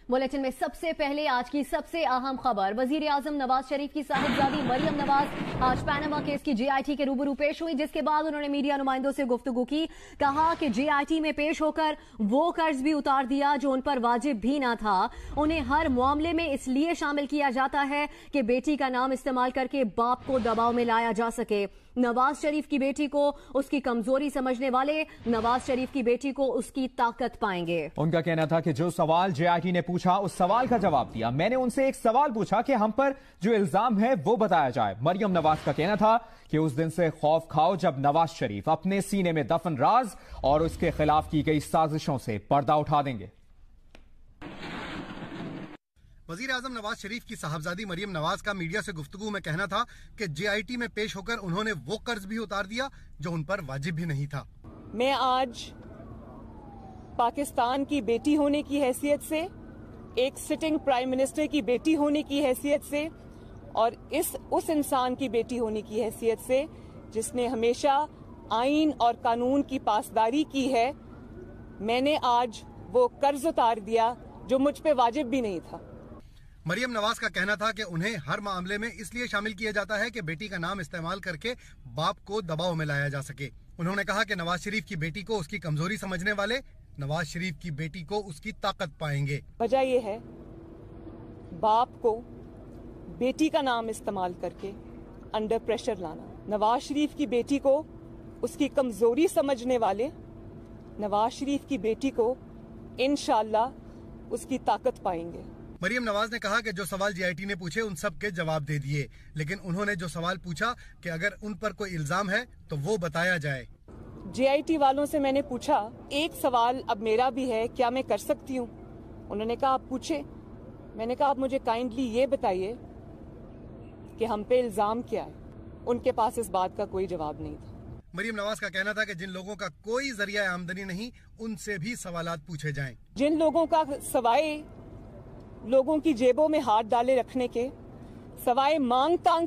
Bulletin में सबसे पहले आज की सबसे अहम खबर। वजीर आजम नवाज शरीफ की साहिबजादी मरियम नवाज आज पैनामा केस की JIT के रूबरू पेश हुई, जिसके बाद उन्होंने मीडिया नुमाइंदों से गुफ्तगू की। कहा कि JIT में पेश होकर वो कर्ज भी उतार दिया जो उन पर वाजिब भी ना था। उन्हें हर मामले में इसलिए शामिल किया जाता है कि बेटी का नाम इस्तेमाल करके बाप को दबाव में लाया जा सके। नवाज शरीफ की बेटी को उसकी कमजोरी समझने वाले नवाज शरीफ की बेटी को उसकी ताकत पाएंगे। उनका कहना था कि जो सवाल JIT ने पूछा उस सवाल का जवाब दिया। मैंने उनसे एक सवाल पूछा कि हम पर जो इल्जाम है वो बताया जाए। मरियम नवाज का कहना था कि उस दिन से खौफ खाओ जब नवाज शरीफ अपने सीने में दफन राज और उसके खिलाफ की गई साजिशों से पर्दा उठा देंगे। वजीर आजम नवाज शरीफ की साहबजादी मरियम नवाज का मीडिया से गुफ्तगू में कहना था कि JIT में पेश होकर उन्होंने वो कर्ज भी उतार दिया जो उन पर वाजिब भी नहीं था। मैं आज पाकिस्तान की बेटी होने की हैसियत से, एक सिटिंग प्राइम मिनिस्टर की बेटी होने की हैसियत से और उस इंसान की बेटी होने की हैसियत से जिसने हमेशा आइन और कानून की पासदारी की है, मैंने आज वो कर्ज उतार दिया जो मुझ पे वाजिब भी नहीं था। मरियम नवाज का कहना था कि उन्हें हर मामले में इसलिए शामिल किया जाता है कि बेटी का नाम इस्तेमाल करके बाप को दबाव में लाया जा सके। उन्होंने कहा कि नवाज शरीफ की बेटी को उसकी कमजोरी समझने वाले नवाज शरीफ की बेटी को उसकी ताकत पाएंगे। वजह यह है बाप को बेटी का नाम इस्तेमाल करके अंडर प्रेशर लाना। नवाज शरीफ की बेटी को उसकी कमजोरी समझने वाले नवाज शरीफ की बेटी को इंशाअल्लाह उसकी ताकत पाएंगे। मरियम नवाज ने कहा कि जो सवाल JIT ने पूछे उन सब के जवाब दे दिए, लेकिन उन्होंने जो सवाल पूछा कि अगर उन पर कोई इल्जाम है तो वो बताया जाए। JIT वालों से मैंने पूछा, एक सवाल अब मेरा भी है, क्या मैं कर सकती हूँ? उन्होंने कहा आप पूछे। मैंने कहा आप मुझे काइंडली ये बताइए कि हम पे इल्जाम क्या है। उनके पास इस बात का कोई जवाब नहीं था। मरियम नवाज का कहना था कि जिन लोगों का कोई जरिया आमदनी नहीं उनसे भी सवालात पूछे जाएं। जिन लोगों का सवाए लोगों की जेबों में हाथ डाले रखने के, सवाए मांग तांग